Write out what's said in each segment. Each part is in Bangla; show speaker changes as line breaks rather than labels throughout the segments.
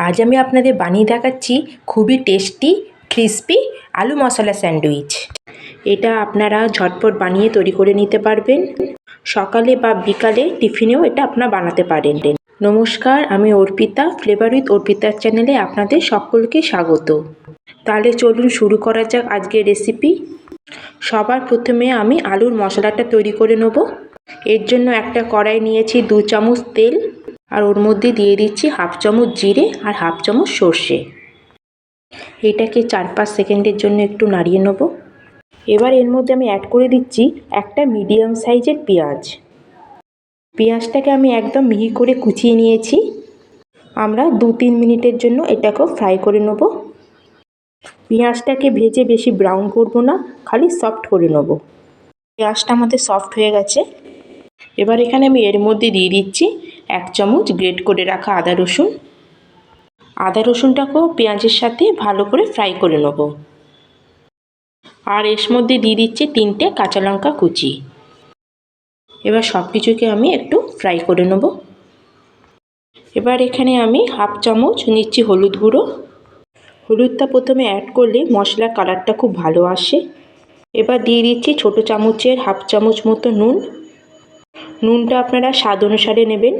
আজ আমি আপনাদের বানিয়ে দেখাচ্ছি খুবই টেস্টি ক্রিস্পি আলু মশলা স্যান্ডউইচ। এটা আপনারা ঝটপট বানিয়ে তৈরি করে নিতে পারবেন। সকালে বা বিকালে টিফিনেও এটা আপনারা বানাতে পারেন। নমস্কার, আমি অর্পিতা, ফ্লেভার উইথ অর্পিতার চ্যানেলে আপনাদের সকলকে স্বাগত। তাহলে চলুন শুরু করা যাক আজকের রেসিপি। সবার প্রথমে আমি আলুর মশলাটা তৈরি করে নেব। এর জন্য একটা কড়াই নিয়েছি 2 চামচ তেল, আর ওর মধ্যে দিয়ে দিচ্ছি হাফ চামচ জিরে আর হাফ চামচ সর্ষে। এটাকে 4-5 সেকেন্ডের জন্য একটু নাড়িয়ে নেব। এবার এর মধ্যে আমি অ্যাড করে দিচ্ছি একটা মিডিয়াম সাইজের পেঁয়াজ। পেঁয়াজটাকে আমি একদম মিহি করে কুচিয়ে নিয়েছি। আমরা 2-3 মিনিটের জন্য এটাকেও ফ্রাই করে নেব। পেঁয়াজটাকে ভেজে বেশি ব্রাউন করব না, খালি সফট করে নেব। পেঁয়াজটা আমাদের সফট হয়ে গেছে। এবার এখানে আমি এর মধ্যে দিয়ে দিচ্ছি 1 চামচ গ্রেট করে রাখা আদা রসুন। আদা রসুনটাকেও পেঁয়াজের সাথে ভালো করে ফ্রাই করে নেব। আর এর মধ্যে দিয়ে দিচ্ছি 3টে কাঁচা লঙ্কা কুচি। এবার সব কিছুকে আমি একটু ফ্রাই করে নেব। এবার এখানে আমি হাফ চামচ নিচ্ছি হলুদ গুঁড়ো। হলুদটা প্রথমে অ্যাড করলে মশলার কালারটা খুব ভালো আসে। এবার দিয়ে দিচ্ছি ছোটো চামচের হাফ চামচ মতো নুন। নুনটা আপনারা স্বাদ অনুসারে নেবেন।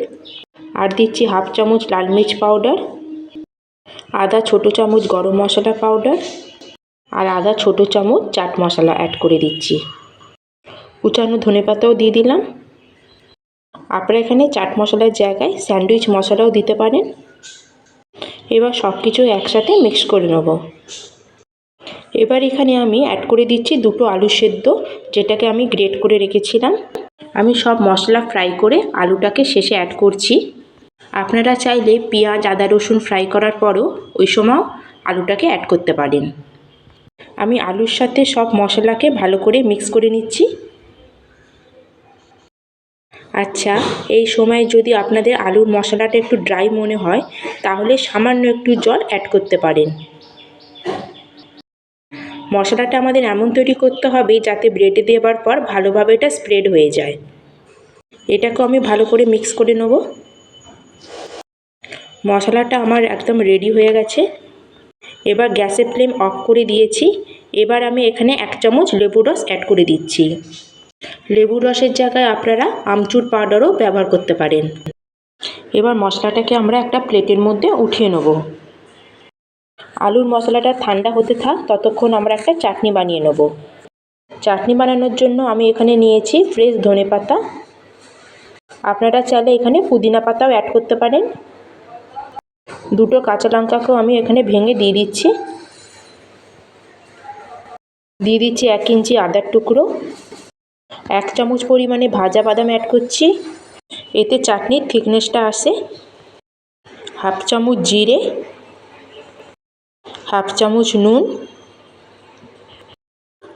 আর দিচ্ছি হাফ চামচ লাল মির্চ পাউডার, আদা ছোটো চামচ গরম মশলা পাউডার, আর আদা ছোটো চামচ চাট মশলা অ্যাড করে দিচ্ছি। কুচানো ধনেপাতাও দিয়ে দিলাম। আপনারা এখানে চাট মশলার জায়গায় স্যান্ডউইচ মশলাও দিতে পারেন। এবার সব কিছু একসাথে মিক্স করে নেব। এবার এখানে আমি অ্যাড করে দিচ্ছি 2টো আলু সেদ্ধ, যেটাকে আমি গ্রেট করে রেখেছিলাম। আমি সব মশলা ফ্রাই করে আলুটাকে শেষে অ্যাড করছি। আপনারা চাইলে পেঁয়াজ আদা রসুন ফ্রাই করার পরও ওই সময় আলুটাকে অ্যাড করতে পারেন। আমি আলুর সাথে সব মশলাকে ভালো করে মিক্স করে নিচ্ছি। আচ্ছা, এই সময় যদি আপনাদের আলুর মশলাটা একটু ড্রাই মনে হয়, তাহলে সামান্য একটু জল অ্যাড করতে পারেন। মশলাটা আমাদের এমন তৈরি করতে হবে যাতে ব্রেডে দেওয়ার পর ভালোভাবে এটা স্প্রেড হয়ে যায়। এটাকেও আমি ভালো করে মিক্স করে নেব। মশলাটা আমার একদম রেডি হয়ে গেছে। এবার গ্যাসের ফ্লেম অফ করে দিয়েছি। এবার আমি এখানে 1 চামচ লেবুর রস অ্যাড করে দিচ্ছি। লেবুর রসের জায়গায় আপনারা আমচুর পাউডারও ব্যবহার করতে পারেন। এবার মশলাটাকে আমরা একটা প্লেটের মধ্যে উঠিয়ে নেব। আলুর মশলাটা ঠান্ডা হতে থাক, ততক্ষণ আমরা একটা চাটনি বানিয়ে নেব। চাটনি বানানোর জন্য আমি এখানে নিয়েছি ফ্রেশ ধনেপাতা। আপনারা চাইলে এখানে পুদিনা পাতাও অ্যাড করতে পারেন। 2টো কাঁচা লঙ্কাকেও আমি এখানে ভেঙে দিয়ে দিচ্ছি। দিয়ে দিচ্ছি 1 ইঞ্চি আদার টুকরো। 1 চামচ পরিমাণে ভাজা বাদাম অ্যাড করছি, এতে চাটনির থিকনেসটা আসে। হাফ চামচ জিরে, হাফ চামচ নুন,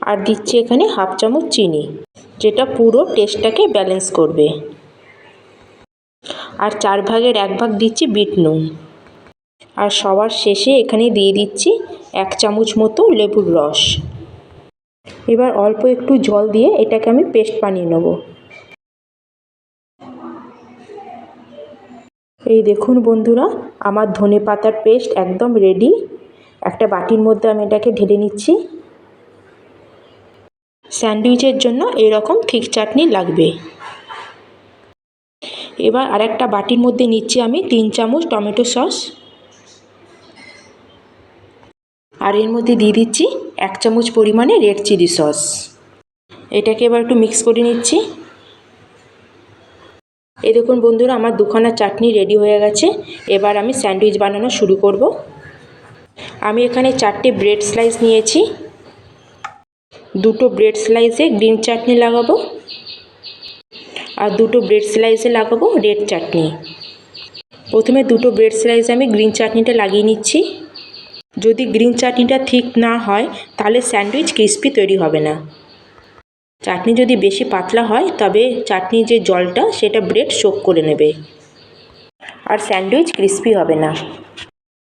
আর দিচ্ছি এখানে হাফ চামচ চিনি, যেটা পুরো টেস্টটাকে ব্যালেন্স করবে। আর 4 ভাগের 1 ভাগ দিচ্ছি বিট নুন। আর সবার শেষে এখানে দিয়ে দিচ্ছি 1 চামচ মতো লেবুর রস। এবার অল্প একটু জল দিয়ে এটাকে আমি পেস্ট বানিয়ে নেব। এই দেখুন বন্ধুরা, আমার ধনেপাতার পেস্ট একদম রেডি। একটা বাটির মধ্যে আমি এটাকে ঢেলে নিচ্ছি। স্যান্ডউইচের জন্য এরকম ঠিক চাটনি লাগবে। এবার আরেকটা বাটির মধ্যে নিচ্ছি আমি 3 চামচ টমেটো সস। আর এর মধ্যে দিয়ে দিচ্ছি 1 চামচ পরিমাণে রেড চিলি সস। এটাকে এবার একটু মিক্স করে নিচ্ছি। এই দেখুন বন্ধুরা, আমার দুখানা চাটনি রেডি হয়ে গেছে। এবার আমি স্যান্ডউইচ বানানো শুরু করব। আমি এখানে 4টে ব্রেড স্লাইস নিয়েছি। 2টো ব্রেড স্লাইসে গ্রিন চাটনি লাগাবো, আর 2টো ব্রেড স্লাইসে লাগাবো রেড চাটনি। প্রথমে 2টো ব্রেড স্লাইসে আমি গ্রিন চাটনিটা লাগিয়ে নিচ্ছি। যদি গ্রিন চাটনিটা ঠিক না হয়, তাহলে স্যান্ডউইচ ক্রিস্পি তৈরি হবে না। চাটনি যদি বেশি পাতলা হয়, তবে চাটনির যে জলটা সেটা ব্রেড সোক করে নেবে, আর স্যান্ডউইচ ক্রিস্পি হবে না।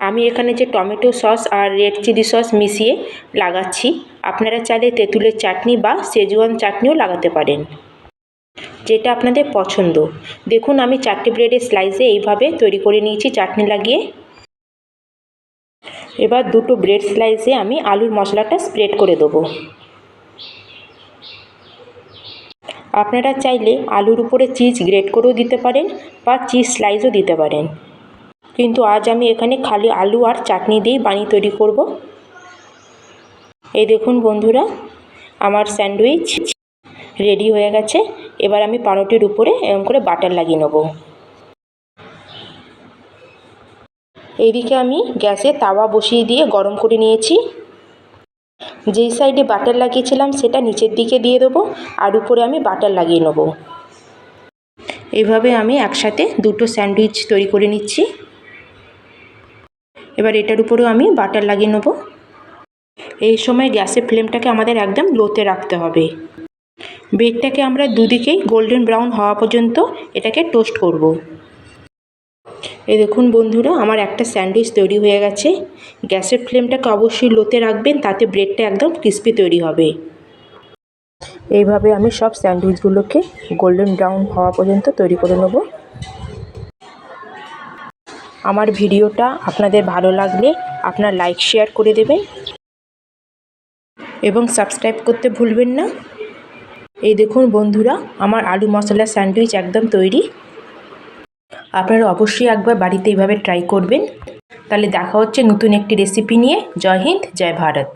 আমি এখানে যে টমেটো সস আর রেড চিলি সস মিশিয়ে লাগাচ্ছি। আপনারা চাইলে তেঁতুলের চাটনি বা শেজওয়ান চাটনিও লাগাতে পারেন, যেটা আপনাদের পছন্দ। দেখুন, আমি 4টে ব্রেডের স্লাইসে এইভাবে তৈরি করে নিয়েছি চাটনি লাগিয়ে। এবার দুটো ব্রেড স্লাইসে আমি আলুর মশলাটা স্প্রেড করে দেবো। আপনারা চাইলে আলুর উপরে চিজ গ্রেট করেও দিতে পারেন বা চিজ স্লাইসও দিতে পারেন, কিন্তু আজ আমি এখানে খালি আলু আর চাটনি দিয়েই বানিয়ে তৈরি করব। এই দেখুন বন্ধুরা, আমার স্যান্ডউইচ রেডি হয়ে গেছে। এবার আমি পাউরুটির উপরে এরকম করে বাটার লাগিয়ে নেব। এইদিকে আমি গ্যাসে তাওয়া বসিয়ে দিয়ে গরম করে নিয়েছি। যেই সাইডে বাটার লাগিয়েছিলাম সেটা নিচের দিকে দিয়ে দেবো, আর উপরে আমি বাটার লাগিয়ে নেব। এইভাবে আমি একসাথে দুটো স্যান্ডউইচ তৈরি করে নিচ্ছি। এবার এটার উপরেও আমি বাটার লাগিয়ে নেব। এই সময় গ্যাসের ফ্লেমটাকে আমাদের একদম লোতে রাখতে হবে। ব্রেডটাকে আমরা দুদিকেই গোল্ডেন ব্রাউন হওয়া পর্যন্ত এটাকে টোস্ট করব। এই দেখুন বন্ধুরা, আমার একটা স্যান্ডউইচ তৈরি হয়ে গেছে। গ্যাসের ফ্লেমটাকে অবশ্যই লোতে রাখবেন, তাতে ব্রেডটা একদম ক্রিস্পি তৈরি হবে। এইভাবে আমি সব স্যান্ডউইচগুলোকে গোল্ডেন ব্রাউন হওয়া পর্যন্ত তৈরি করে নেব। আমার ভিডিওটা আপনাদের ভালো লাগলে আপনার লাইক শেয়ার করে দেবেন এবং সাবস্ক্রাইব করতে ভুলবেন না। এই দেখুন বন্ধুরা, আমার আলু মশলা স্যান্ডউইচ একদম তৈরি। আপনারা অবশ্যই একবার বাড়িতে এইভাবে ট্রাই করবেন। তাহলে দেখা হচ্ছে নতুন একটি রেসিপি নিয়ে। জয় হিন্দ, জয় ভারত।